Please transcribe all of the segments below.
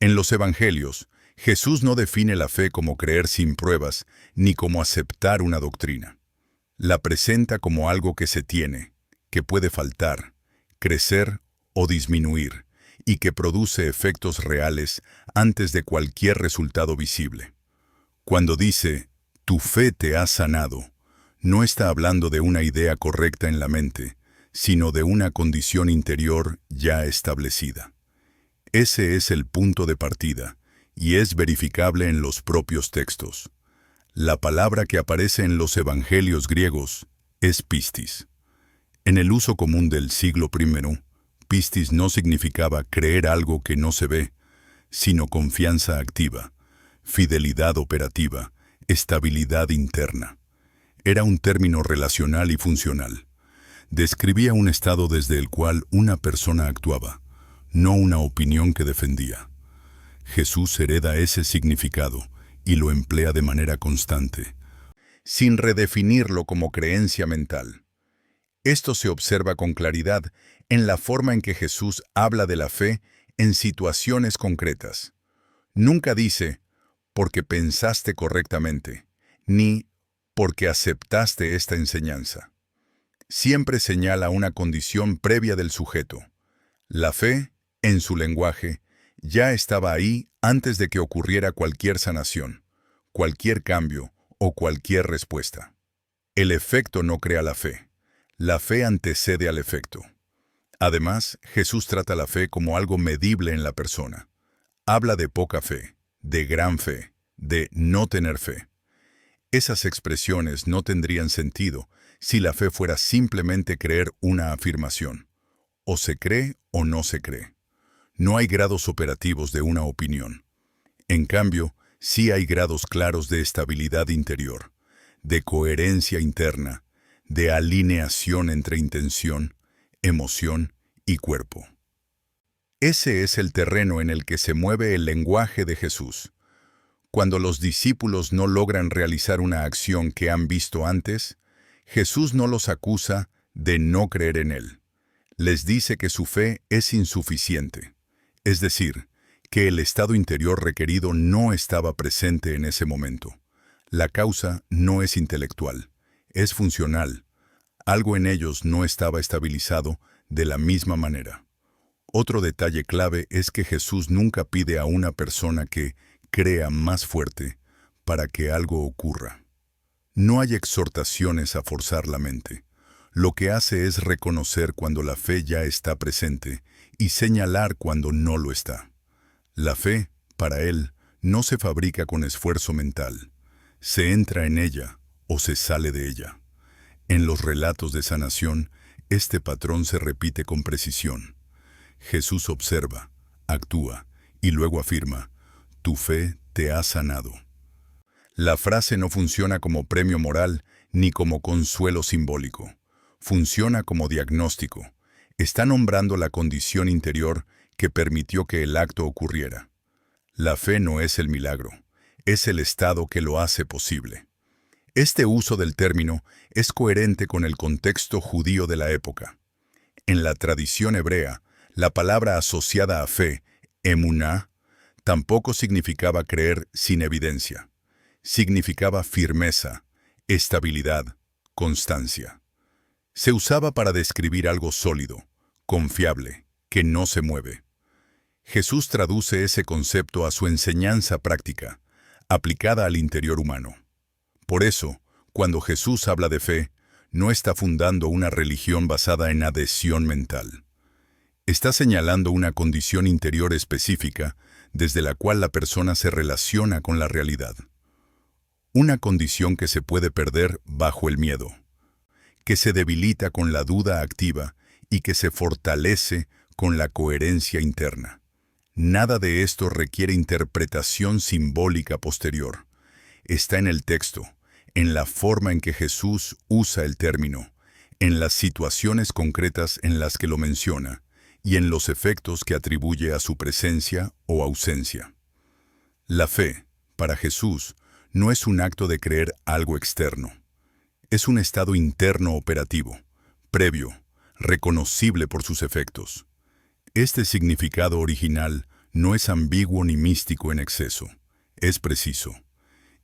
En los Evangelios, Jesús no define la fe como creer sin pruebas, ni como aceptar una doctrina. La presenta como algo que se tiene, que puede faltar, crecer o disminuir, y que produce efectos reales antes de cualquier resultado visible. Cuando dice, tu fe te ha sanado, no está hablando de una idea correcta en la mente, sino de una condición interior ya establecida. Ese es el punto de partida, y es verificable en los propios textos. La palabra que aparece en los evangelios griegos es pistis. En el uso común del siglo I, pistis no significaba creer algo que no se ve, sino confianza activa, fidelidad operativa, estabilidad interna. Era un término relacional y funcional. Describía un estado desde el cual una persona actuaba, no una opinión que defendía. Jesús hereda ese significado y lo emplea de manera constante, sin redefinirlo como creencia mental. Esto se observa con claridad en la forma en que Jesús habla de la fe en situaciones concretas. Nunca dice, porque pensaste correctamente, ni porque aceptaste esta enseñanza. Siempre señala una condición previa del sujeto. La fe, en su lenguaje, ya estaba ahí antes de que ocurriera cualquier sanación, cualquier cambio o cualquier respuesta. El efecto no crea la fe antecede al efecto. Además, Jesús trata la fe como algo medible en la persona. Habla de poca fe, de gran fe, de no tener fe. Esas expresiones no tendrían sentido si la fe fuera simplemente creer una afirmación. O se cree o no se cree. No hay grados operativos de una opinión. En cambio, sí hay grados claros de estabilidad interior, de coherencia interna, de alineación entre intención, emoción y cuerpo. Ese es el terreno en el que se mueve el lenguaje de Jesús. Cuando los discípulos no logran realizar una acción que han visto antes, Jesús no los acusa de no creer en Él. Les dice que su fe es insuficiente, es decir, que el estado interior requerido no estaba presente en ese momento. La causa no es intelectual, es funcional. Algo en ellos no estaba estabilizado de la misma manera. Otro detalle clave es que Jesús nunca pide a una persona que crea más fuerte para que algo ocurra. No hay exhortaciones a forzar la mente. Lo que hace es reconocer cuando la fe ya está presente y señalar cuando no lo está. La fe, para él, no se fabrica con esfuerzo mental. Se entra en ella o se sale de ella. En los relatos de sanación, este patrón se repite con precisión. Jesús observa, actúa y luego afirma, tu fe te ha sanado. La frase no funciona como premio moral ni como consuelo simbólico. Funciona como diagnóstico. Está nombrando la condición interior que permitió que el acto ocurriera. La fe no es el milagro, es el estado que lo hace posible. Este uso del término es coherente con el contexto judío de la época. En la tradición hebrea, la palabra asociada a fe, emuná, tampoco significaba creer sin evidencia. Significaba firmeza, estabilidad, constancia. Se usaba para describir algo sólido, confiable, que no se mueve. Jesús traduce ese concepto a su enseñanza práctica, aplicada al interior humano. Por eso, cuando Jesús habla de fe, no está fundando una religión basada en adhesión mental. Está señalando una condición interior específica desde la cual la persona se relaciona con la realidad. Una condición que se puede perder bajo el miedo, que se debilita con la duda activa y que se fortalece con la coherencia interna. Nada de esto requiere interpretación simbólica posterior. Está en el texto, en la forma en que Jesús usa el término, en las situaciones concretas en las que lo menciona y en los efectos que atribuye a su presencia o ausencia. La fe, para Jesús, no es un acto de creer algo externo. Es un estado interno operativo, previo, reconocible por sus efectos. Este significado original No es ambiguo ni místico en exceso, es preciso.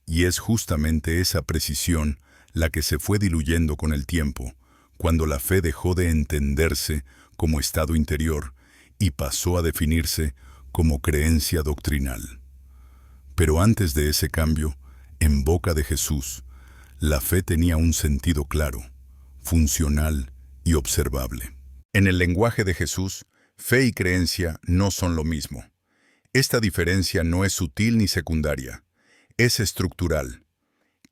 Y es justamente esa precisión la que se fue diluyendo con el tiempo, cuando la fe dejó de entenderse como estado interior y pasó a definirse como creencia doctrinal. Pero antes de ese cambio, en boca de Jesús, la fe tenía un sentido claro, funcional y observable. En el lenguaje de Jesús, fe y creencia no son lo mismo. Esta diferencia no es sutil ni secundaria, es estructural.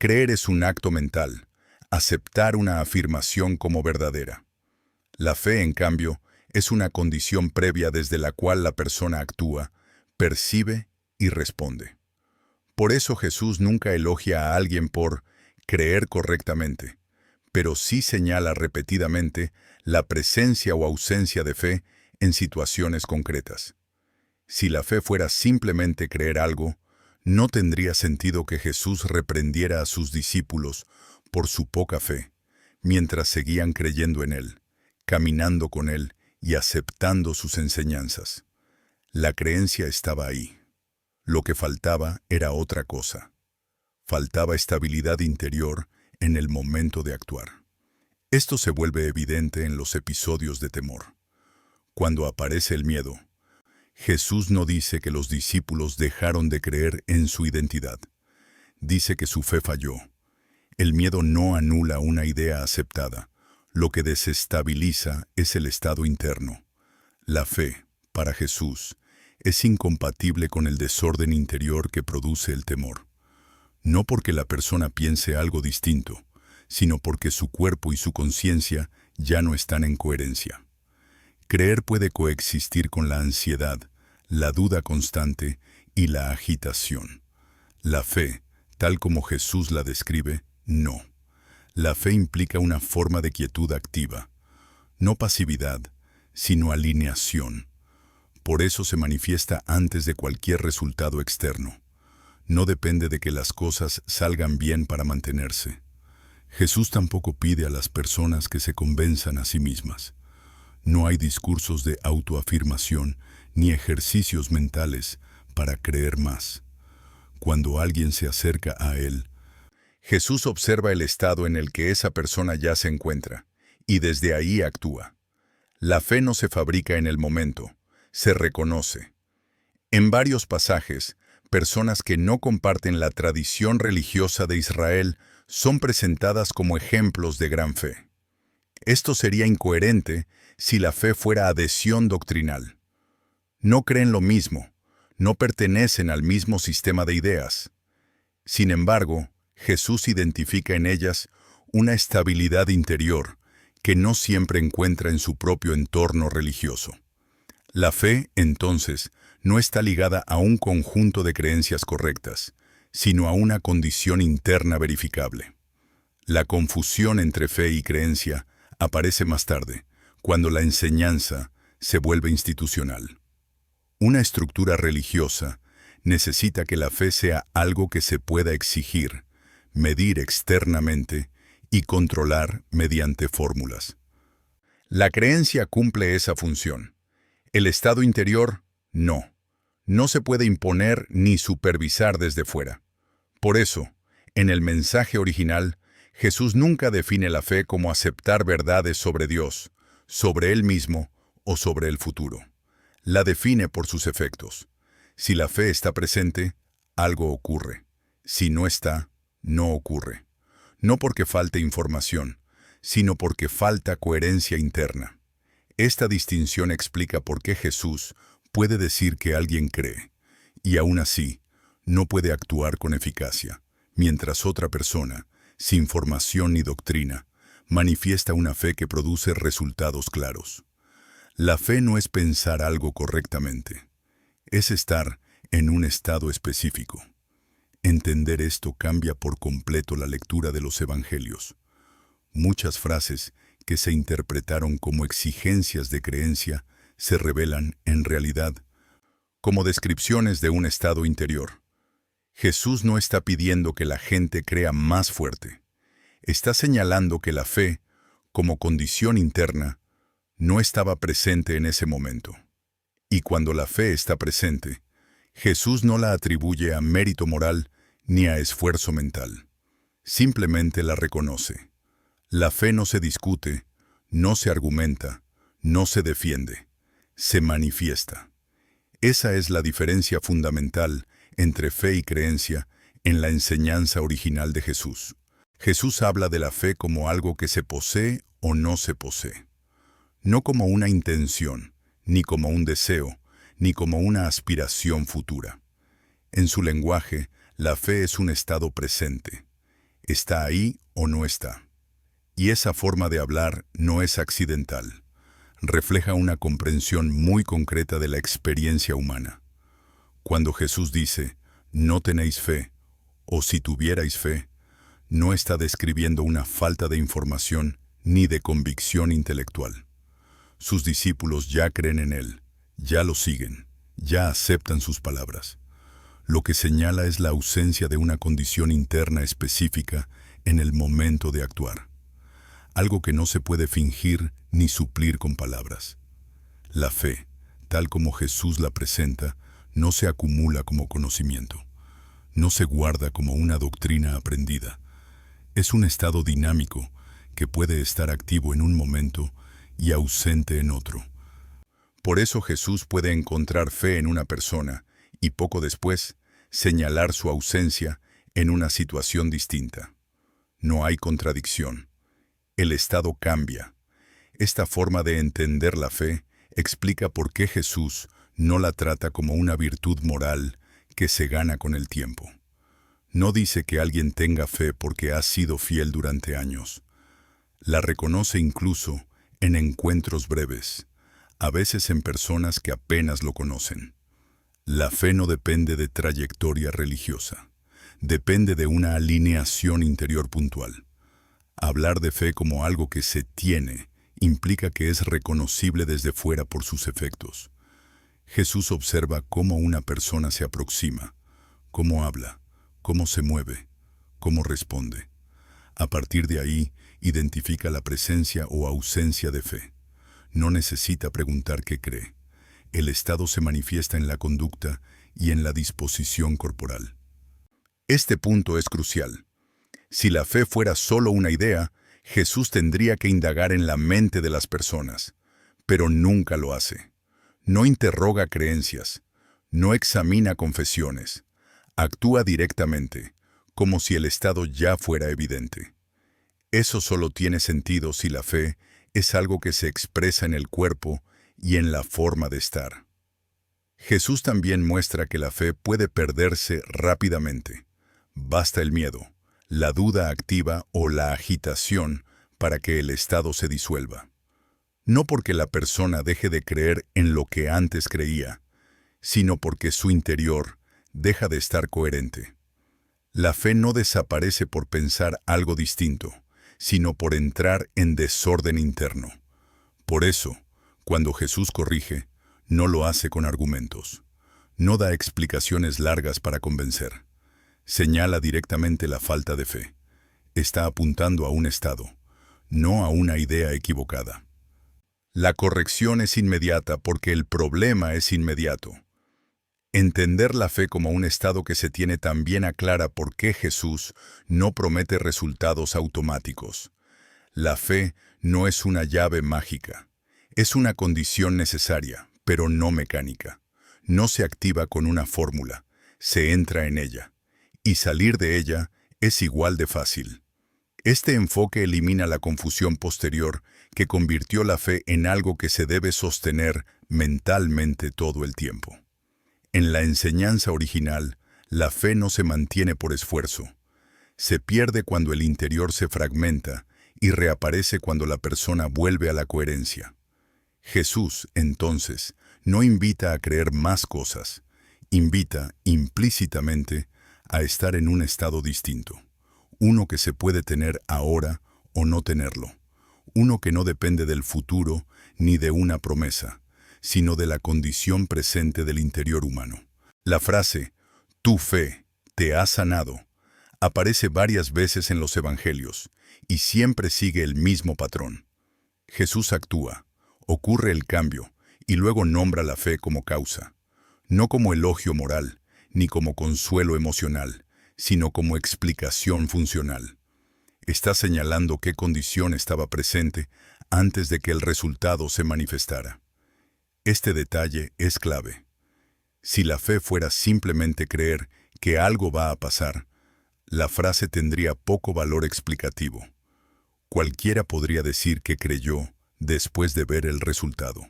Creer es un acto mental, aceptar una afirmación como verdadera. La fe, en cambio, es una condición previa desde la cual la persona actúa, percibe y responde. Por eso Jesús nunca elogia a alguien por creer correctamente, pero sí señala repetidamente la presencia o ausencia de fe en situaciones concretas. Si la fe fuera simplemente creer algo, no tendría sentido que Jesús reprendiera a sus discípulos por su poca fe, mientras seguían creyendo en Él, caminando con Él y aceptando sus enseñanzas. La creencia estaba ahí. Lo que faltaba era otra cosa. Faltaba estabilidad interior en el momento de actuar. Esto se vuelve evidente en los episodios de temor. Cuando aparece el miedo, Jesús no dice que los discípulos dejaron de creer en su identidad. Dice que su fe falló. El miedo no anula una idea aceptada. Lo que desestabiliza es el estado interno. La fe, para Jesús, es incompatible con el desorden interior que produce el temor. No porque la persona piense algo distinto, sino porque su cuerpo y su conciencia ya no están en coherencia. Creer puede coexistir con la ansiedad, la duda constante y la agitación. La fe, tal como Jesús la describe, no. La fe implica una forma de quietud activa, no pasividad, sino alineación. Por eso se manifiesta antes de cualquier resultado externo. No depende de que las cosas salgan bien para mantenerse. Jesús tampoco pide a las personas que se convenzan a sí mismas. No hay discursos de autoafirmación ni ejercicios mentales para creer más. Cuando alguien se acerca a Él, Jesús observa el estado en el que esa persona ya se encuentra, y desde ahí actúa. La fe no se fabrica en el momento, se reconoce. En varios pasajes, personas que no comparten la tradición religiosa de Israel son presentadas como ejemplos de gran fe. Esto sería incoherente si la fe fuera adhesión doctrinal. No creen lo mismo, no pertenecen al mismo sistema de ideas. Sin embargo, Jesús identifica en ellas una estabilidad interior que no siempre encuentra en su propio entorno religioso. La fe, entonces, no está ligada a un conjunto de creencias correctas, sino a una condición interna verificable. La confusión entre fe y creencia aparece más tarde, cuando la enseñanza se vuelve institucional. Una estructura religiosa necesita que la fe sea algo que se pueda exigir, medir externamente y controlar mediante fórmulas. La creencia cumple esa función. El estado interior, no. No se puede imponer ni supervisar desde fuera. Por eso, en el mensaje original, Jesús nunca define la fe como aceptar verdades sobre Dios, sobre Él mismo o sobre el futuro. La define por sus efectos. Si la fe está presente, algo ocurre. Si no está, no ocurre. No porque falte información, sino porque falta coherencia interna. Esta distinción explica por qué Jesús puede decir que alguien cree, y aún así, no puede actuar con eficacia, mientras otra persona, sin formación ni doctrina, manifiesta una fe que produce resultados claros. La fe no es pensar algo correctamente, es estar en un estado específico. Entender esto cambia por completo la lectura de los evangelios. Muchas frases que se interpretaron como exigencias de creencia se revelan, en realidad, como descripciones de un estado interior. Jesús no está pidiendo que la gente crea más fuerte. Está señalando que la fe, como condición interna, no estaba presente en ese momento. Y cuando la fe está presente, Jesús no la atribuye a mérito moral ni a esfuerzo mental. Simplemente la reconoce. La fe no se discute, no se argumenta, no se defiende, se manifiesta. Esa es la diferencia fundamental entre fe y creencia en la enseñanza original de Jesús. Jesús habla de la fe como algo que se posee o no se posee. No como una intención, ni como un deseo, ni como una aspiración futura. En su lenguaje, la fe es un estado presente. Está ahí o no está. Y esa forma de hablar no es accidental. Refleja una comprensión muy concreta de la experiencia humana. Cuando Jesús dice, no tenéis fe, o si tuvierais fe, no está describiendo una falta de información ni de convicción intelectual. Sus discípulos ya creen en Él, ya lo siguen, ya aceptan sus palabras. Lo que señala es la ausencia de una condición interna específica en el momento de actuar. Algo que no se puede fingir ni suplir con palabras. La fe, tal como Jesús la presenta, no se acumula como conocimiento. No se guarda como una doctrina aprendida. Es un estado dinámico que puede estar activo en un momento y ausente en otro. Por eso Jesús puede encontrar fe en una persona y poco después señalar su ausencia en una situación distinta. No hay contradicción. El estado cambia. Esta forma de entender la fe explica por qué Jesús no la trata como una virtud moral que se gana con el tiempo. No dice que alguien tenga fe porque ha sido fiel durante años. La reconoce incluso en encuentros breves, a veces en personas que apenas lo conocen. La fe no depende de trayectoria religiosa, depende de una alineación interior puntual. Hablar de fe como algo que se tiene implica que es reconocible desde fuera por sus efectos. Jesús observa cómo una persona se aproxima, cómo habla, cómo se mueve, cómo responde. A partir de ahí, identifica la presencia o ausencia de fe. No necesita preguntar qué cree. El estado se manifiesta en la conducta y en la disposición corporal. Este punto es crucial. Si la fe fuera solo una idea, Jesús tendría que indagar en la mente de las personas, pero nunca lo hace. No interroga creencias, no examina confesiones, actúa directamente, como si el estado ya fuera evidente. Eso solo tiene sentido si la fe es algo que se expresa en el cuerpo y en la forma de estar. Jesús también muestra que la fe puede perderse rápidamente. Basta el miedo, la duda activa o la agitación para que el estado se disuelva. No porque la persona deje de creer en lo que antes creía, sino porque su interior deja de estar coherente. La fe no desaparece por pensar algo distinto, sino por entrar en desorden interno. Por eso, cuando Jesús corrige, no lo hace con argumentos. No da explicaciones largas para convencer. Señala directamente la falta de fe. Está apuntando a un estado, no a una idea equivocada. La corrección es inmediata porque el problema es inmediato. Entender la fe como un estado que se tiene también aclara por qué Jesús no promete resultados automáticos. La fe no es una llave mágica. Es una condición necesaria, pero no mecánica. No se activa con una fórmula, se entra en ella. Y salir de ella es igual de fácil. Este enfoque elimina la confusión posterior que convirtió la fe en algo que se debe sostener mentalmente todo el tiempo. En la enseñanza original, la fe no se mantiene por esfuerzo. Se pierde cuando el interior se fragmenta y reaparece cuando la persona vuelve a la coherencia. Jesús, entonces, no invita a creer más cosas, invita implícitamente a estar en un estado distinto, uno que se puede tener ahora o no tenerlo, uno que no depende del futuro ni de una promesa, sino de la condición presente del interior humano. La frase, tu fe te ha sanado, aparece varias veces en los evangelios y siempre sigue el mismo patrón. Jesús actúa, ocurre el cambio Y luego nombra la fe como causa, no como elogio moral, ni como consuelo emocional, sino como explicación funcional. Está señalando qué condición estaba presente antes de que el resultado se manifestara. Este detalle es clave. Si la fe fuera simplemente creer que algo va a pasar, la frase tendría poco valor explicativo. Cualquiera podría decir que creyó después de ver el resultado.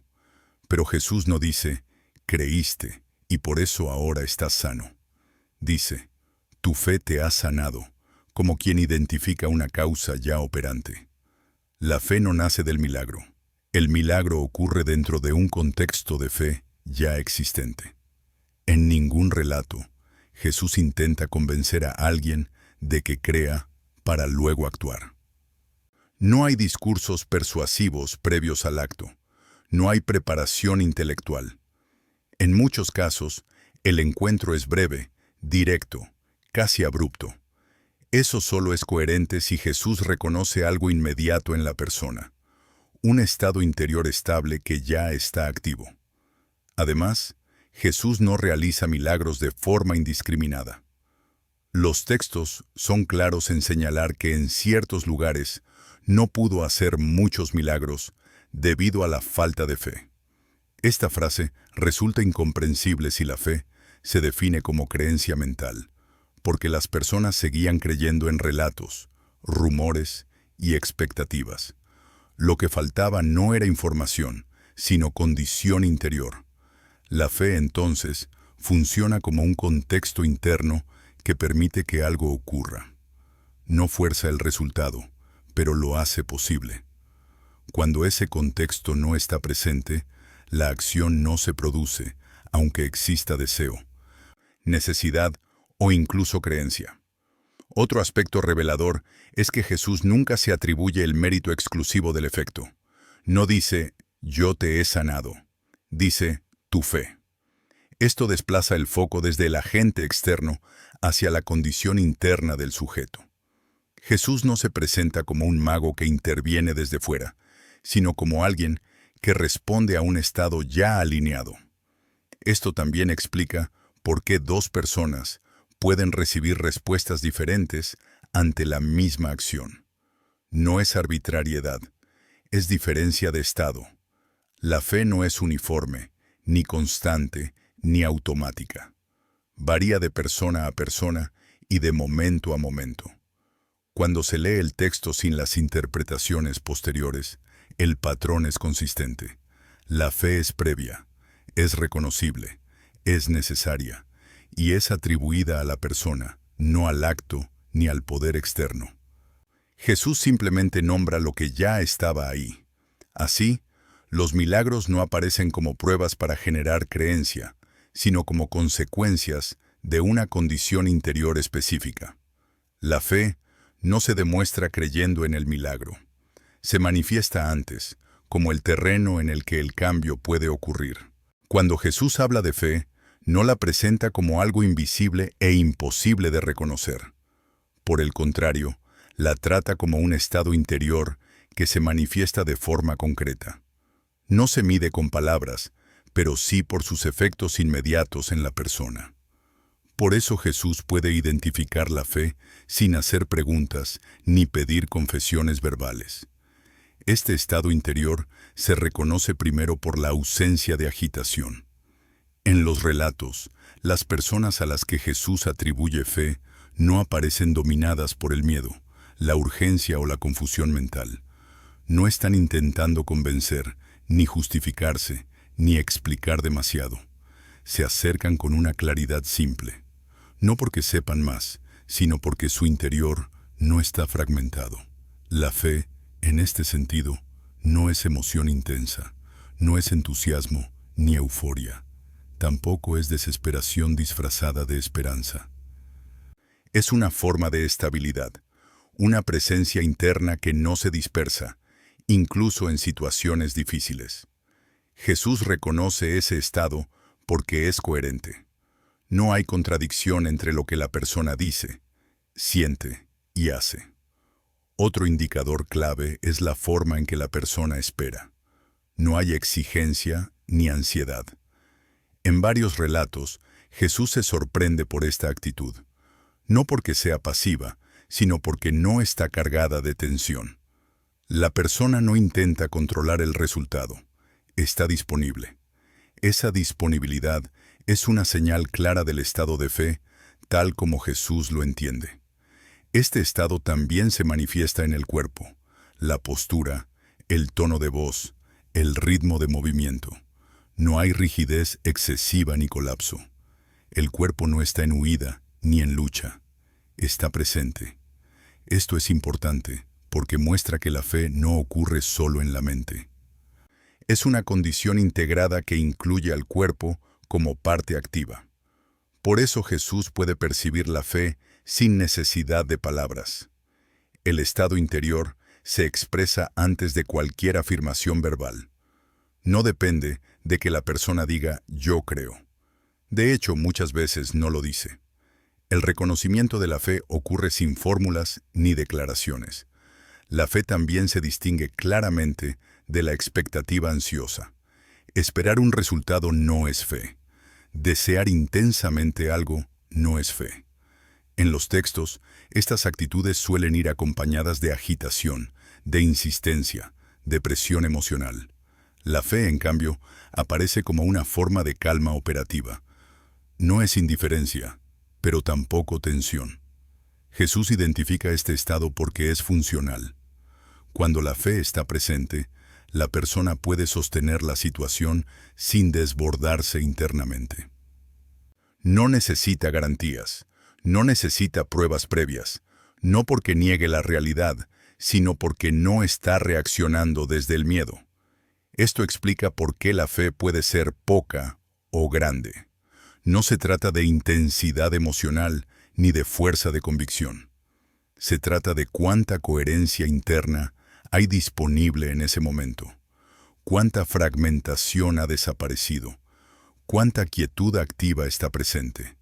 Pero Jesús no dice, creíste y por eso ahora estás sano. Dice, tu fe te ha sanado, como quien identifica una causa ya operante. La fe no nace del milagro. El milagro ocurre dentro de un contexto de fe ya existente. En ningún relato, Jesús intenta convencer a alguien de que crea para luego actuar. No hay discursos persuasivos previos al acto. No hay preparación intelectual. En muchos casos, el encuentro es breve, directo, casi abrupto. Eso solo es coherente si Jesús reconoce algo inmediato en la persona, un estado interior estable que ya está activo. Además, Jesús no realiza milagros de forma indiscriminada. Los textos son claros en señalar que en ciertos lugares no pudo hacer muchos milagros debido a la falta de fe. Esta frase resulta incomprensible si la fe se define como creencia mental, porque las personas seguían creyendo en relatos, rumores y expectativas. Lo que faltaba no era información, sino condición interior. La fe, entonces, funciona como un contexto interno que permite que algo ocurra. No fuerza el resultado, pero lo hace posible. Cuando ese contexto no está presente, la acción no se produce, aunque exista deseo, necesidad o incluso creencia. Otro aspecto revelador es que Jesús nunca se atribuye el mérito exclusivo del efecto. No dice, yo te he sanado. Dice, tu fe. Esto desplaza el foco desde el agente externo hacia la condición interna del sujeto. Jesús no se presenta como un mago que interviene desde fuera, sino como alguien que responde a un estado ya alineado. Esto también explica por qué dos personas pueden recibir respuestas diferentes ante la misma acción. No es arbitrariedad, es diferencia de estado. La fe no es uniforme, ni constante, ni automática. Varía de persona a persona y de momento a momento. Cuando se lee el texto sin las interpretaciones posteriores, el patrón es consistente. La fe es previa, es reconocible, es necesaria y es atribuida a la persona, no al acto ni al poder externo. Jesús simplemente nombra lo que ya estaba ahí. Así, los milagros no aparecen como pruebas para generar creencia, sino como consecuencias de una condición interior específica. La fe no se demuestra creyendo en el milagro. Se manifiesta antes, como el terreno en el que el cambio puede ocurrir. Cuando Jesús habla de fe, no la presenta como algo invisible e imposible de reconocer. Por el contrario, la trata como un estado interior que se manifiesta de forma concreta. No se mide con palabras, pero sí por sus efectos inmediatos en la persona. Por eso Jesús puede identificar la fe sin hacer preguntas ni pedir confesiones verbales. Este estado interior se reconoce primero por la ausencia de agitación. En los relatos, las personas a las que Jesús atribuye fe no aparecen dominadas por el miedo, la urgencia o la confusión mental. No están intentando convencer, ni justificarse, ni explicar demasiado. Se acercan con una claridad simple. No porque sepan más, sino porque su interior no está fragmentado. La fe, en este sentido, no es emoción intensa, no es entusiasmo ni euforia. Tampoco es desesperación disfrazada de esperanza. Es una forma de estabilidad, una presencia interna que no se dispersa, incluso en situaciones difíciles. Jesús reconoce ese estado porque es coherente. No hay contradicción entre lo que la persona dice, siente y hace. Otro indicador clave es la forma en que la persona espera. No hay exigencia ni ansiedad. En varios relatos, Jesús se sorprende por esta actitud, no porque sea pasiva, sino porque no está cargada de tensión. La persona no intenta controlar el resultado, está disponible. Esa disponibilidad es una señal clara del estado de fe, tal como Jesús lo entiende. Este estado también se manifiesta en el cuerpo, la postura, el tono de voz, el ritmo de movimiento. No hay rigidez excesiva ni colapso. El cuerpo no está en huida ni en lucha. Está presente. Esto es importante porque muestra que la fe no ocurre solo en la mente. Es una condición integrada que incluye al cuerpo como parte activa. Por eso Jesús puede percibir la fe sin necesidad de palabras. El estado interior se expresa antes de cualquier afirmación verbal. No depende de que la persona diga «yo creo». De hecho, muchas veces no lo dice. El reconocimiento de la fe ocurre sin fórmulas ni declaraciones. La fe también se distingue claramente de la expectativa ansiosa. Esperar un resultado no es fe. Desear intensamente algo no es fe. En los textos, estas actitudes suelen ir acompañadas de agitación, de insistencia, de presión emocional. La fe, en cambio, aparece como una forma de calma operativa. No es indiferencia, pero tampoco tensión. Jesús identifica este estado porque es funcional. Cuando la fe está presente, la persona puede sostener la situación sin desbordarse internamente. No necesita garantías, no necesita pruebas previas, no porque niegue la realidad, sino porque no está reaccionando desde el miedo. Esto explica por qué la fe puede ser poca o grande. No se trata de intensidad emocional ni de fuerza de convicción. Se trata de cuánta coherencia interna hay disponible en ese momento. Cuánta fragmentación ha desaparecido. Cuánta quietud activa está presente.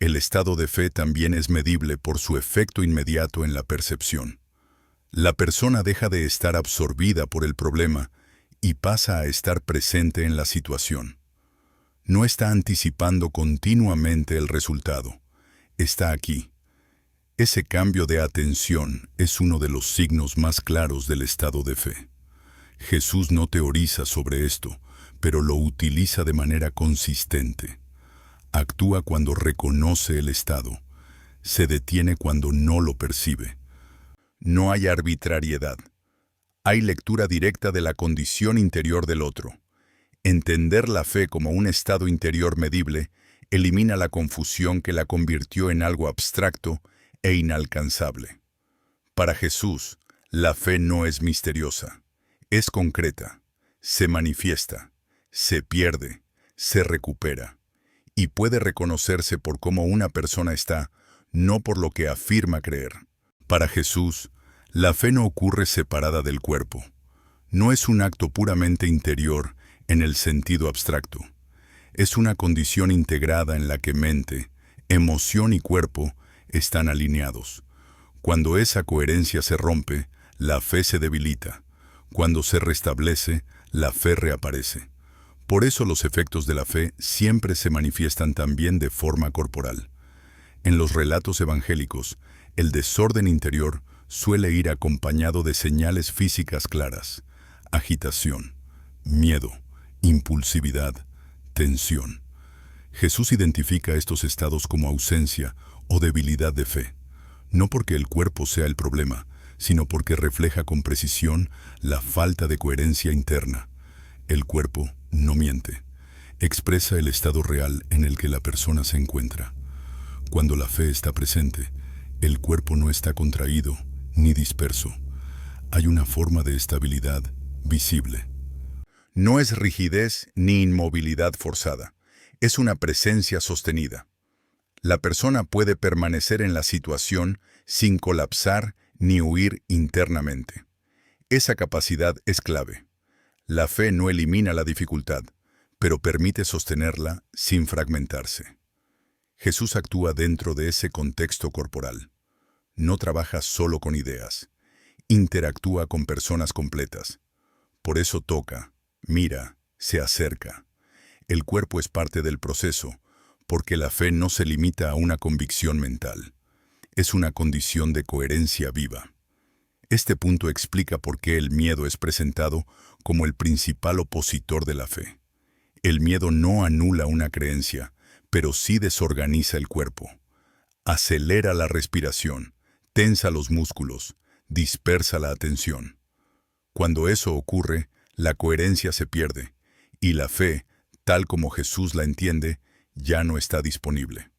El estado de fe también es medible por su efecto inmediato en la percepción. La persona deja de estar absorbida por el problema y pasa a estar presente en la situación. No está anticipando continuamente el resultado. Está aquí. Ese cambio de atención es uno de los signos más claros del estado de fe. Jesús no teoriza sobre esto, pero lo utiliza de manera consistente. Actúa cuando reconoce el estado. Se detiene cuando no lo percibe. No hay arbitrariedad. Hay lectura directa de la condición interior del otro. Entender la fe como un estado interior medible elimina la confusión que la convirtió en algo abstracto e inalcanzable. Para Jesús, la fe no es misteriosa, es concreta, se manifiesta, se pierde, se recupera, y puede reconocerse por cómo una persona está, no por lo que afirma creer. Para Jesús, la fe no ocurre separada del cuerpo. No es un acto puramente interior en el sentido abstracto. Es una condición integrada en la que mente, emoción y cuerpo están alineados. Cuando esa coherencia se rompe, la fe se debilita. Cuando se restablece, la fe reaparece. Por eso los efectos de la fe siempre se manifiestan también de forma corporal. En los relatos evangélicos, el desorden interior suele ir acompañado de señales físicas claras: agitación, miedo, impulsividad, tensión. Jesús identifica estos estados como ausencia o debilidad de fe, no porque el cuerpo sea el problema, sino porque refleja con precisión la falta de coherencia interna. El cuerpo no miente, expresa el estado real en el que la persona se encuentra. Cuando la fe está presente, el cuerpo no está contraído ni disperso. Hay una forma de estabilidad visible. No es rigidez ni inmovilidad forzada, es una presencia sostenida. La persona puede permanecer en la situación sin colapsar ni huir internamente. Esa capacidad es clave. La fe no elimina la dificultad, pero permite sostenerla sin fragmentarse. Jesús actúa dentro de ese contexto corporal. No trabaja solo con ideas. Interactúa con personas completas. Por eso toca, mira, se acerca. El cuerpo es parte del proceso, porque la fe no se limita a una convicción mental. Es una condición de coherencia viva. Este punto explica por qué el miedo es presentado como el principal opositor de la fe. El miedo no anula una creencia, pero sí desorganiza el cuerpo. Acelera la respiración, tensa los músculos, dispersa la atención. Cuando eso ocurre, la coherencia se pierde, y la fe, tal como Jesús la entiende, ya no está disponible.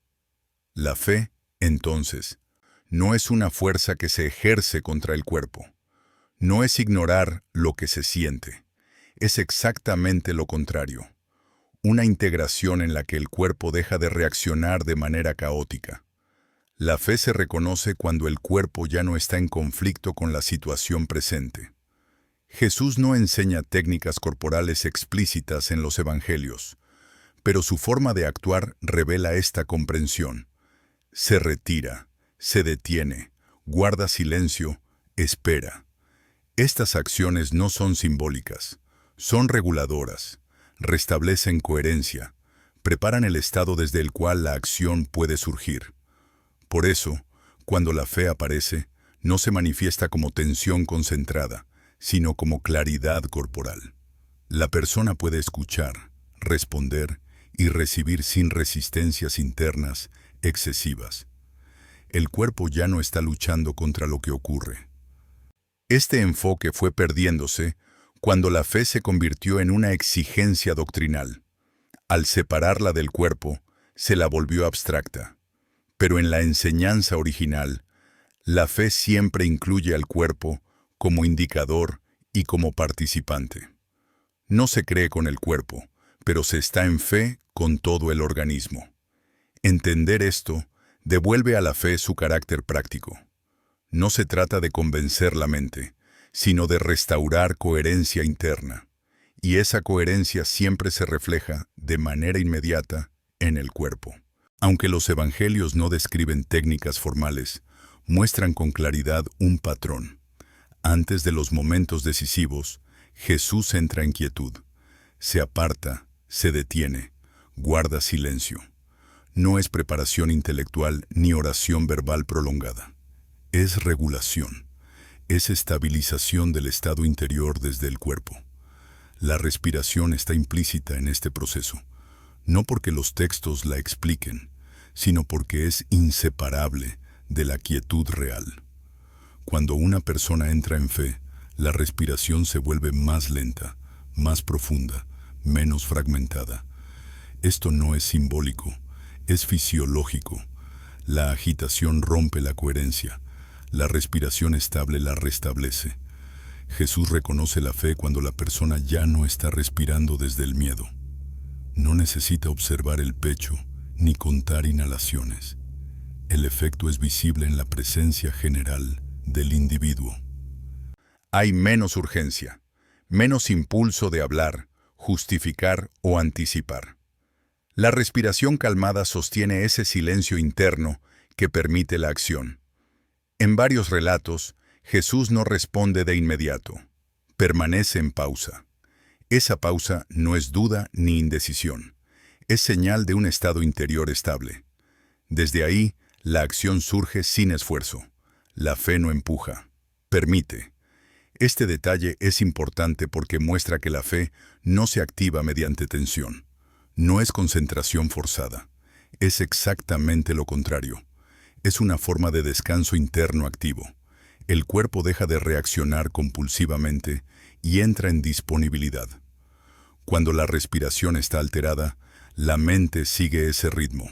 La fe, entonces, no es una fuerza que se ejerce contra el cuerpo. No es ignorar lo que se siente. Es exactamente lo contrario. Una integración en la que el cuerpo deja de reaccionar de manera caótica. La fe se reconoce cuando el cuerpo ya no está en conflicto con la situación presente. Jesús no enseña técnicas corporales explícitas en los evangelios, pero su forma de actuar revela esta comprensión. Se retira, se detiene, guarda silencio, espera. Estas acciones no son simbólicas, son reguladoras, restablecen coherencia, preparan el estado desde el cual la acción puede surgir. Por eso, cuando la fe aparece, no se manifiesta como tensión concentrada, sino como claridad corporal. La persona puede escuchar, responder y recibir sin resistencias internas excesivas. El cuerpo ya no está luchando contra lo que ocurre. Este enfoque fue perdiéndose cuando la fe se convirtió en una exigencia doctrinal. Al separarla del cuerpo, se la volvió abstracta. Pero en la enseñanza original, la fe siempre incluye al cuerpo como indicador y como participante. No se cree con el cuerpo, pero se está en fe con todo el organismo. Entender esto devuelve a la fe su carácter práctico. No se trata de convencer la mente, sino de restaurar coherencia interna. Y esa coherencia siempre se refleja, de manera inmediata, en el cuerpo. Aunque los evangelios no describen técnicas formales, muestran con claridad un patrón. Antes de los momentos decisivos, Jesús entra en quietud. Se aparta, se detiene, guarda silencio. No es preparación intelectual ni oración verbal prolongada. Es regulación. Es estabilización del estado interior desde el cuerpo. La respiración está implícita en este proceso, no porque los textos la expliquen, sino porque es inseparable de la quietud real. Cuando una persona entra en fe, la respiración se vuelve más lenta, más profunda, menos fragmentada. Esto no es simbólico, es fisiológico. La agitación rompe la coherencia, la respiración estable la restablece. Jesús reconoce la fe cuando la persona ya no está respirando desde el miedo. No necesita observar el pecho ni contar inhalaciones. El efecto es visible en la presencia general del individuo. Hay menos urgencia, menos impulso de hablar, justificar o anticipar. La respiración calmada sostiene ese silencio interno que permite la acción. En varios relatos, Jesús no responde de inmediato, permanece en pausa. Esa pausa no es duda ni indecisión, es señal de un estado interior estable. Desde ahí, la acción surge sin esfuerzo. La fe no empuja, permite. Este detalle es importante porque muestra que la fe no se activa mediante tensión. No es concentración forzada. Es exactamente lo contrario. Es una forma de descanso interno activo. El cuerpo deja de reaccionar compulsivamente y entra en disponibilidad. Cuando la respiración está alterada, la mente sigue ese ritmo.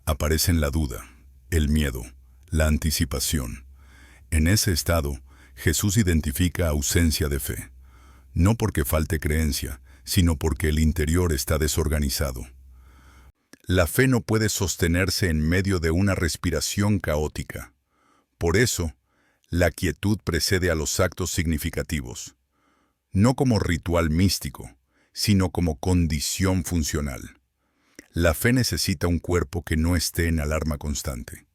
Aparecen la duda, el miedo, la anticipación. En ese estado, Jesús identifica ausencia de fe. No porque falte creencia, sino porque el interior está desorganizado. La fe no puede sostenerse en medio de una respiración caótica. Por eso, la quietud precede a los actos significativos. No como ritual místico, sino como condición funcional. La fe necesita un cuerpo que no esté en alarma constante.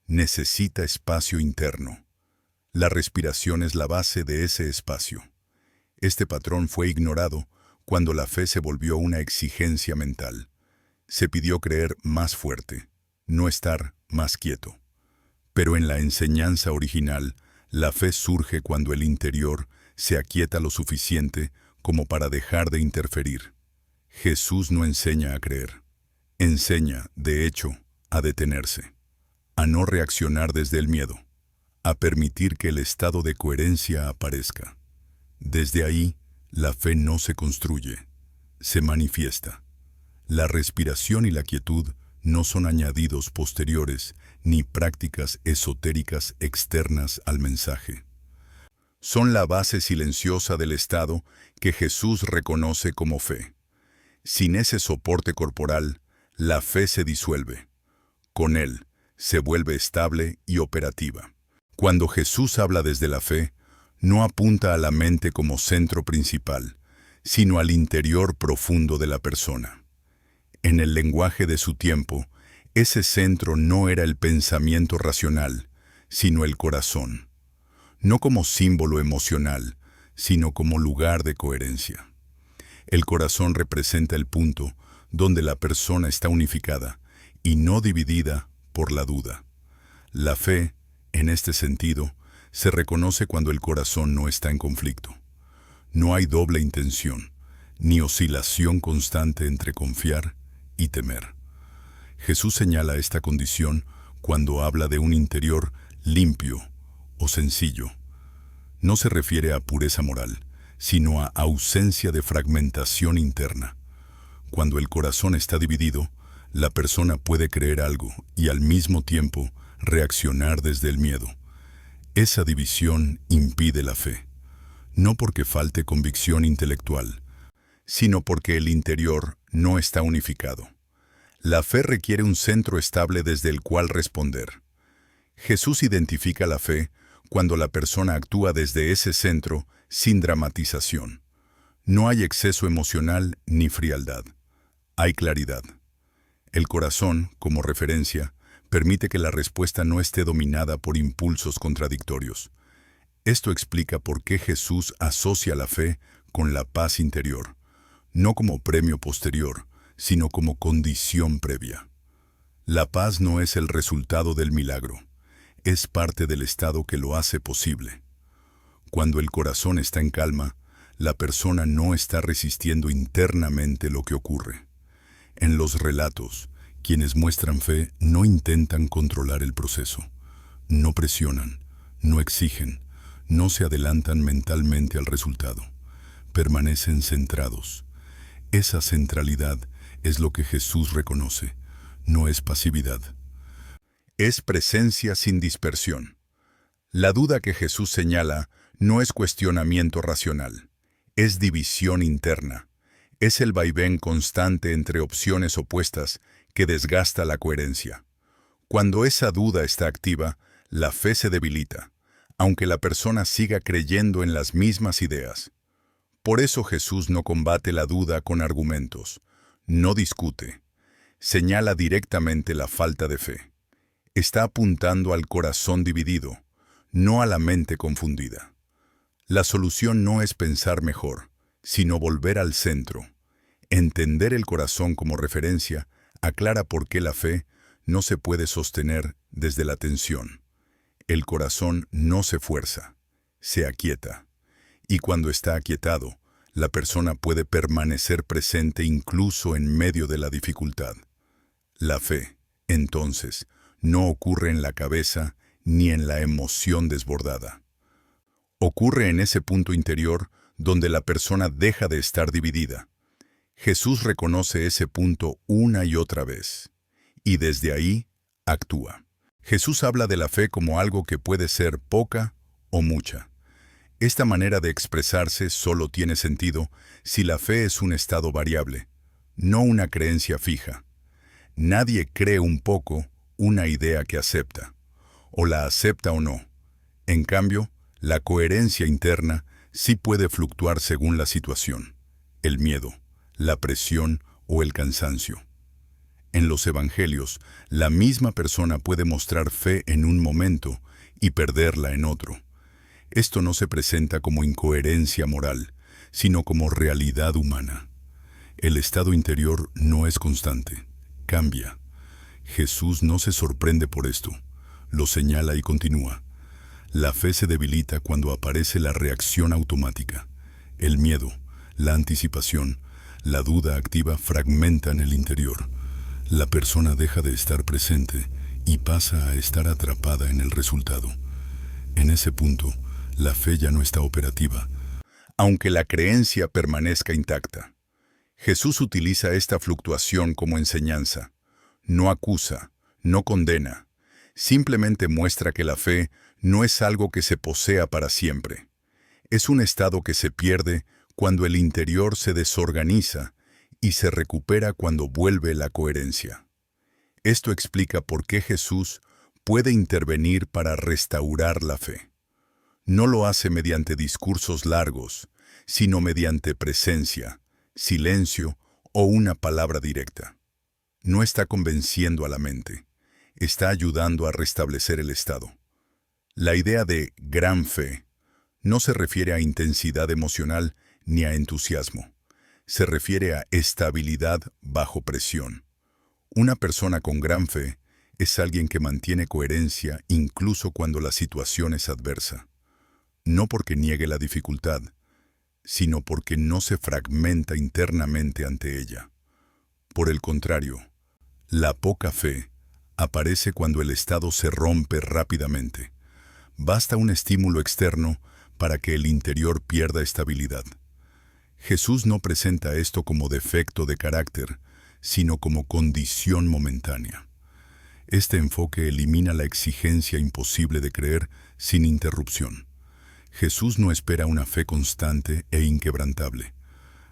Necesita espacio interno. La respiración es la base de ese espacio. Este patrón fue ignorado cuando la fe se volvió una exigencia mental. Se pidió creer más fuerte, no estar más quieto. Pero en la enseñanza original, la fe surge cuando el interior se aquieta lo suficiente como para dejar de interferir. Jesús no enseña a creer. Enseña, de hecho, a detenerse, a no reaccionar desde el miedo, a permitir que el estado de coherencia aparezca. Desde ahí, la fe no se construye, se manifiesta. La respiración y la quietud no son añadidos posteriores ni prácticas esotéricas externas al mensaje. Son la base silenciosa del estado que Jesús reconoce como fe. Sin ese soporte corporal, la fe se disuelve. Con él, se vuelve estable y operativa. Cuando Jesús habla desde la fe, no apunta a la mente como centro principal, sino al interior profundo de la persona. En el lenguaje de su tiempo, ese centro no era el pensamiento racional, sino el corazón. No como símbolo emocional, sino como lugar de coherencia. El corazón representa el punto donde la persona está unificada y no dividida por la duda. La fe, en este sentido, se reconoce cuando el corazón no está en conflicto. No hay doble intención, ni oscilación constante entre confiar y temer. Jesús señala esta condición cuando habla de un interior limpio o sencillo. No se refiere a pureza moral, sino a ausencia de fragmentación interna. Cuando el corazón está dividido, la persona puede creer algo y al mismo tiempo reaccionar desde el miedo. Esa división impide la fe, no porque falte convicción intelectual, sino porque el interior no está unificado. La fe requiere un centro estable desde el cual responder. Jesús identifica la fe cuando la persona actúa desde ese centro sin dramatización. No hay exceso emocional ni frialdad. Hay claridad. El corazón, como referencia, permite que la respuesta no esté dominada por impulsos contradictorios. Esto explica por qué Jesús asocia la fe con la paz interior, no como premio posterior, sino como condición previa. La paz no es el resultado del milagro, es parte del estado que lo hace posible. Cuando el corazón está en calma, la persona no está resistiendo internamente lo que ocurre. En los relatos, quienes muestran fe no intentan controlar el proceso, no presionan, no exigen, no se adelantan mentalmente al resultado, permanecen centrados. Esa centralidad es lo que Jesús reconoce, no es pasividad. Es presencia sin dispersión. La duda que Jesús señala no es cuestionamiento racional, es división interna. Es el vaivén constante entre opciones opuestas que desgasta la coherencia. Cuando esa duda está activa, la fe se debilita, aunque la persona siga creyendo en las mismas ideas. Por eso Jesús no combate la duda con argumentos, no discute, señala directamente la falta de fe. Está apuntando al corazón dividido, no a la mente confundida. La solución no es pensar mejor, sino volver al centro. Entender el corazón como referencia aclara por qué la fe no se puede sostener desde la tensión. El corazón no se fuerza, se aquieta. Y cuando está aquietado, la persona puede permanecer presente incluso en medio de la dificultad. La fe, entonces, no ocurre en la cabeza ni en la emoción desbordada. Ocurre en ese punto interior donde la persona deja de estar dividida. Jesús reconoce ese punto una y otra vez, y desde ahí actúa. Jesús habla de la fe como algo que puede ser poca o mucha. Esta manera de expresarse solo tiene sentido si la fe es un estado variable, no una creencia fija. Nadie cree un poco una idea que acepta, o la acepta o no. En cambio, la coherencia interna sí puede fluctuar según la situación, el miedo, la presión o el cansancio. En los evangelios, la misma persona puede mostrar fe en un momento y perderla en otro. Esto no se presenta como incoherencia moral, sino como realidad humana. El estado interior no es constante, cambia. Jesús no se sorprende por esto, lo señala y continúa. La fe se debilita cuando aparece la reacción automática. El miedo, la anticipación, la duda activa fragmentan el interior. La persona deja de estar presente y pasa a estar atrapada en el resultado. En ese punto, la fe ya no está operativa, aunque la creencia permanezca intacta. Jesús utiliza esta fluctuación como enseñanza. No acusa, no condena, simplemente muestra que la fe no es algo que se posea para siempre. Es un estado que se pierde cuando el interior se desorganiza y se recupera cuando vuelve la coherencia. Esto explica por qué Jesús puede intervenir para restaurar la fe. No lo hace mediante discursos largos, sino mediante presencia, silencio o una palabra directa. No está convenciendo a la mente, está ayudando a restablecer el estado. La idea de gran fe no se refiere a intensidad emocional ni a entusiasmo. Se refiere a estabilidad bajo presión. Una persona con gran fe es alguien que mantiene coherencia incluso cuando la situación es adversa. No porque niegue la dificultad, sino porque no se fragmenta internamente ante ella. Por el contrario, la poca fe aparece cuando el estado se rompe rápidamente. Basta un estímulo externo para que el interior pierda estabilidad. Jesús no presenta esto como defecto de carácter, sino como condición momentánea. Este enfoque elimina la exigencia imposible de creer sin interrupción. Jesús no espera una fe constante e inquebrantable.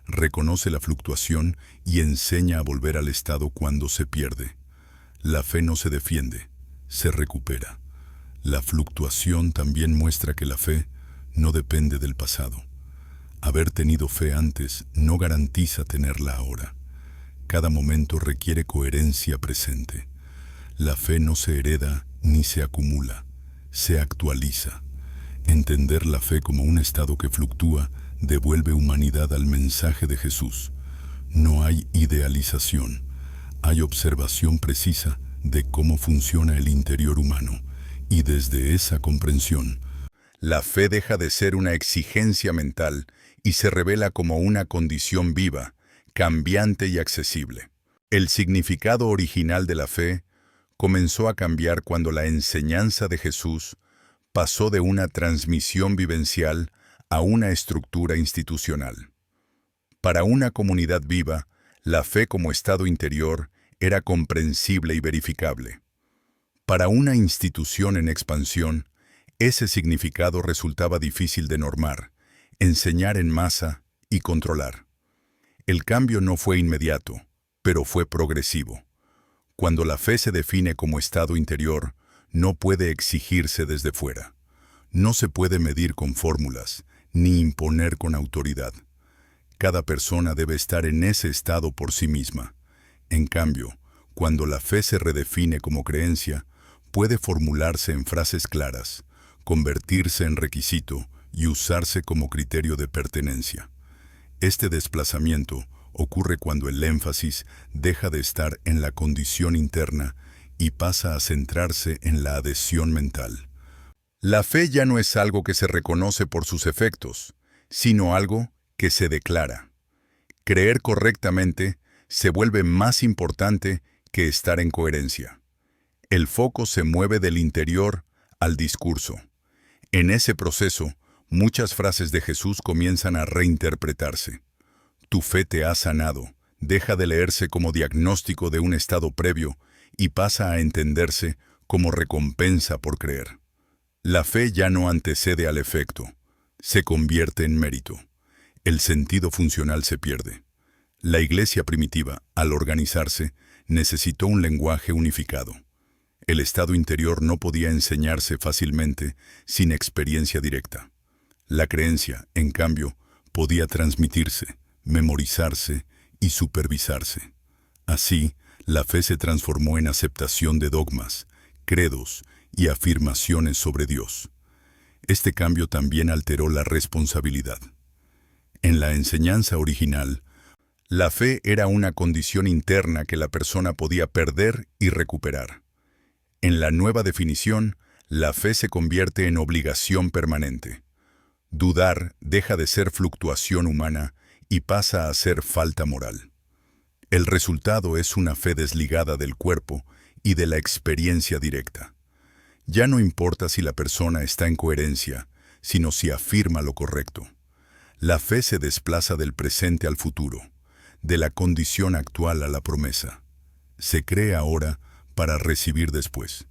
Reconoce la fluctuación y enseña a volver al estado cuando se pierde. La fe no se defiende, se recupera. La fluctuación también muestra que la fe no depende del pasado. Haber tenido fe antes no garantiza tenerla ahora. Cada momento requiere coherencia presente. La fe no se hereda ni se acumula, se actualiza. Entender la fe como un estado que fluctúa devuelve humanidad al mensaje de Jesús. No hay idealización, hay observación precisa de cómo funciona el interior humano, y desde esa comprensión, la fe deja de ser una exigencia mental y se revela como una condición viva, cambiante y accesible. El significado original de la fe comenzó a cambiar cuando la enseñanza de Jesús pasó de una transmisión vivencial a una estructura institucional. Para una comunidad viva, la fe como estado interior era comprensible y verificable. Para una institución en expansión, ese significado resultaba difícil de normar, enseñar en masa y controlar. El cambio no fue inmediato, pero fue progresivo. Cuando la fe se define como estado interior, no puede exigirse desde fuera. No se puede medir con fórmulas, ni imponer con autoridad. Cada persona debe estar en ese estado por sí misma. En cambio, cuando la fe se redefine como creencia, puede formularse en frases claras, convertirse en requisito y usarse como criterio de pertenencia. Este desplazamiento ocurre cuando el énfasis deja de estar en la condición interna y pasa a centrarse en la adhesión mental. La fe ya no es algo que se reconoce por sus efectos, sino algo que se declara. Creer correctamente se vuelve más importante que estar en coherencia. El foco se mueve del interior al discurso. En ese proceso, muchas frases de Jesús comienzan a reinterpretarse. Tu fe te ha sanado, deja de leerse como diagnóstico de un estado previo y pasa a entenderse como recompensa por creer. La fe ya no antecede al efecto, se convierte en mérito. El sentido funcional se pierde. La iglesia primitiva, al organizarse, necesitó un lenguaje unificado. El estado interior no podía enseñarse fácilmente sin experiencia directa. La creencia, en cambio, podía transmitirse, memorizarse y supervisarse. Así, la fe se transformó en aceptación de dogmas, credos y afirmaciones sobre Dios. Este cambio también alteró la responsabilidad. En la enseñanza original, la fe era una condición interna que la persona podía perder y recuperar. En la nueva definición, la fe se convierte en obligación permanente. Dudar deja de ser fluctuación humana y pasa a ser falta moral. El resultado es una fe desligada del cuerpo y de la experiencia directa. Ya no importa si la persona está en coherencia, sino si afirma lo correcto. La fe se desplaza del presente al futuro, de la condición actual a la promesa. Se cree ahora para recibir después.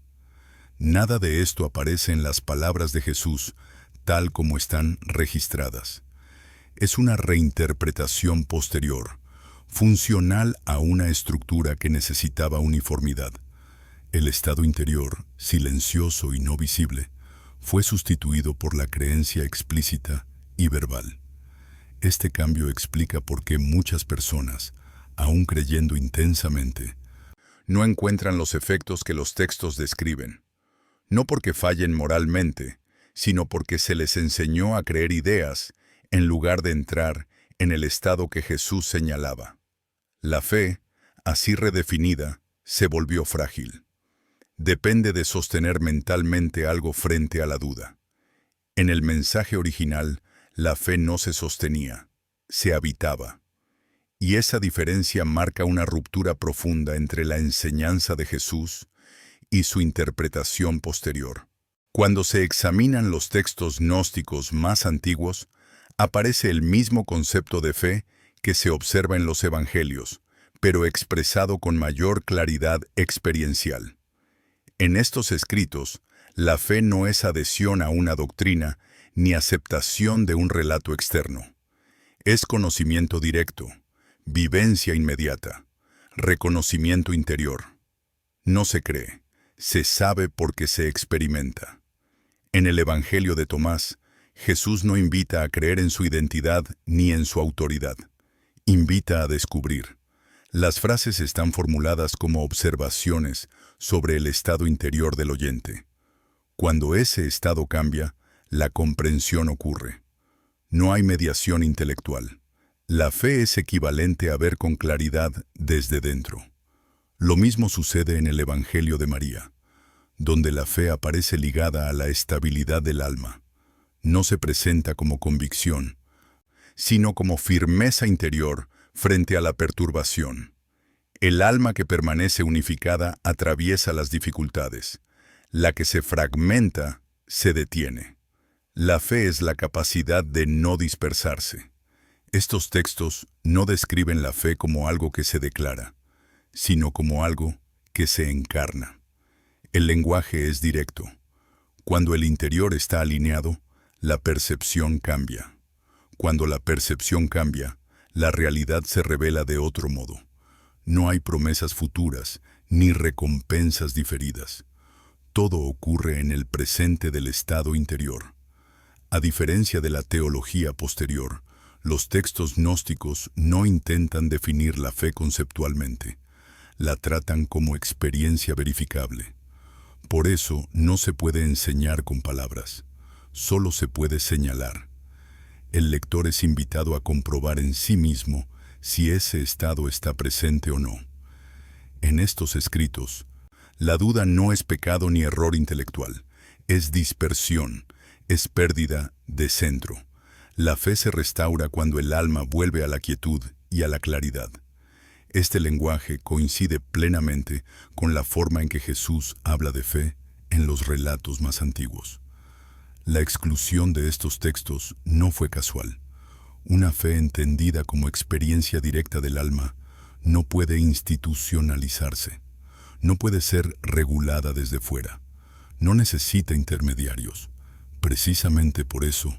Nada de esto aparece en las palabras de Jesús, tal como están registradas. Es una reinterpretación posterior, funcional a una estructura que necesitaba uniformidad. El estado interior, silencioso y no visible, fue sustituido por la creencia explícita y verbal. Este cambio explica por qué muchas personas, aún creyendo intensamente, no encuentran los efectos que los textos describen. No porque fallen moralmente, sino porque se les enseñó a creer ideas en lugar de entrar en el estado que Jesús señalaba. La fe, así redefinida, se volvió frágil. Depende de sostener mentalmente algo frente a la duda. En el mensaje original, la fe no se sostenía, se habitaba. Y esa diferencia marca una ruptura profunda entre la enseñanza de Jesús y su interpretación posterior. Cuando se examinan los textos gnósticos más antiguos, aparece el mismo concepto de fe que se observa en los evangelios, pero expresado con mayor claridad experiencial. En estos escritos, la fe no es adhesión a una doctrina ni aceptación de un relato externo. Es conocimiento directo, vivencia inmediata, reconocimiento interior. No se cree, se sabe porque se experimenta. En el Evangelio de Tomás, Jesús no invita a creer en su identidad ni en su autoridad. Invita a descubrir. Las frases están formuladas como observaciones sobre el estado interior del oyente. Cuando ese estado cambia, la comprensión ocurre. No hay mediación intelectual. La fe es equivalente a ver con claridad desde dentro. Lo mismo sucede en el Evangelio de María, donde la fe aparece ligada a la estabilidad del alma. No se presenta como convicción, sino como firmeza interior frente a la perturbación. El alma que permanece unificada atraviesa las dificultades. La que se fragmenta se detiene. La fe es la capacidad de no dispersarse. Estos textos no describen la fe como algo que se declara, sino como algo que se encarna. El lenguaje es directo. Cuando el interior está alineado, la percepción cambia. Cuando la percepción cambia, la realidad se revela de otro modo. No hay promesas futuras ni recompensas diferidas. Todo ocurre en el presente del estado interior. A diferencia de la teología posterior, los textos gnósticos no intentan definir la fe conceptualmente. La tratan como experiencia verificable. Por eso no se puede enseñar con palabras, solo se puede señalar. El lector es invitado a comprobar en sí mismo si ese estado está presente o no. En estos escritos, la duda no es pecado ni error intelectual, es dispersión, es pérdida de centro. La fe se restaura cuando el alma vuelve a la quietud y a la claridad. Este lenguaje coincide plenamente con la forma en que Jesús habla de fe en los relatos más antiguos. La exclusión de estos textos no fue casual. Una fe entendida como experiencia directa del alma no puede institucionalizarse, no puede ser regulada desde fuera, no necesita intermediarios. Precisamente por eso,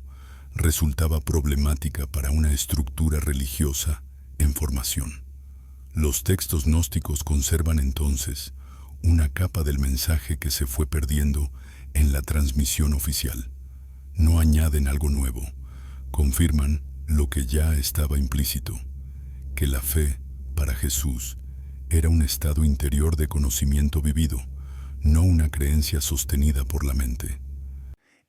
resultaba problemática para una estructura religiosa en formación. Los textos gnósticos conservan entonces una capa del mensaje que se fue perdiendo en la transmisión oficial. No añaden algo nuevo, confirman lo que ya estaba implícito, que la fe, para Jesús, era un estado interior de conocimiento vivido, no una creencia sostenida por la mente.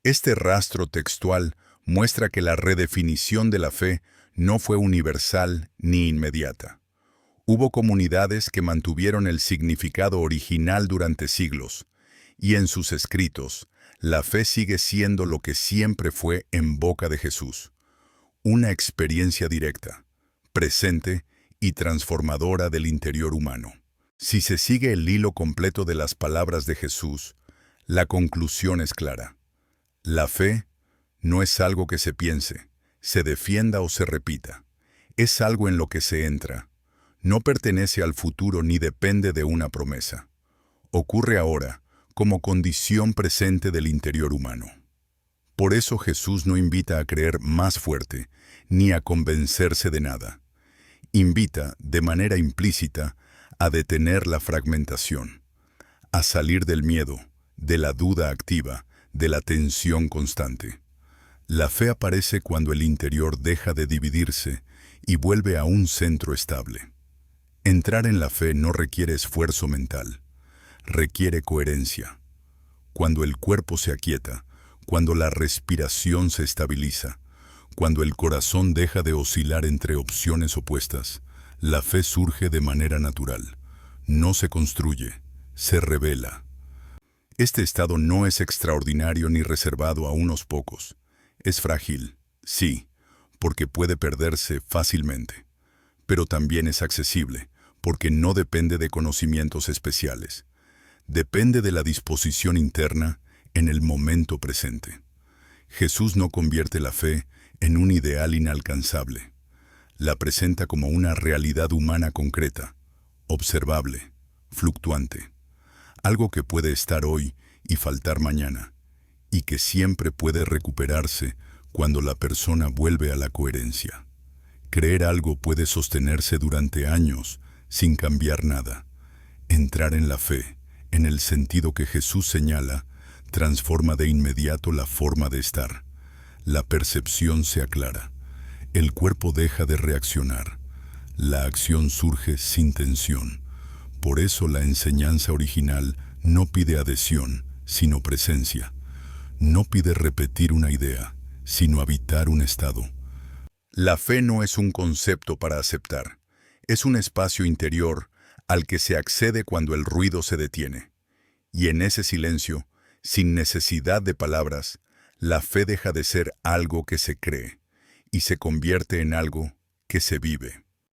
Este rastro textual muestra que la redefinición de la fe No fue universal ni inmediata. Hubo comunidades que mantuvieron el significado original durante siglos, y en sus escritos, la fe sigue siendo lo que siempre fue en boca de Jesús. Una experiencia directa, presente y transformadora del interior humano. Si se sigue el hilo completo de las palabras de Jesús, la conclusión es clara. La fe no es algo que se piense, se defienda o se repita. Es algo en lo que se entra. No pertenece al futuro ni depende de una promesa. Ocurre ahora, como condición presente del interior humano. Por eso Jesús no invita a creer más fuerte, ni a convencerse de nada. Invita, de manera implícita, a detener la fragmentación, a salir del miedo, de la duda activa, de la tensión constante. La fe aparece cuando el interior deja de dividirse y vuelve a un centro estable. Entrar en la fe no requiere esfuerzo mental, requiere coherencia. Cuando el cuerpo se aquieta, cuando la respiración se estabiliza, cuando el corazón deja de oscilar entre opciones opuestas, la fe surge de manera natural. No se construye, se revela. Este estado no es extraordinario ni reservado a unos pocos. Es frágil, sí, porque puede perderse fácilmente. Pero también es accesible, porque no depende de conocimientos especiales. Depende de la disposición interna en el momento presente. Jesús no convierte la fe en un ideal inalcanzable. La presenta como una realidad humana concreta, observable, fluctuante. Algo que puede estar hoy y faltar mañana, y que siempre puede recuperarse cuando la persona vuelve a la coherencia. Creer algo puede sostenerse durante años sin cambiar nada. Entrar en la fe, en el sentido que Jesús señala, transforma de inmediato la forma de estar. La percepción se aclara. El cuerpo deja de reaccionar. La acción surge sin tensión. Por eso la enseñanza original no pide adhesión, sino presencia. No pide repetir una idea, sino habitar un estado. La fe no es un concepto para aceptar. Es un espacio interior al que se accede cuando el ruido se detiene. Y en ese silencio, sin necesidad de palabras, la fe deja de ser algo que se cree y se convierte en algo que se vive.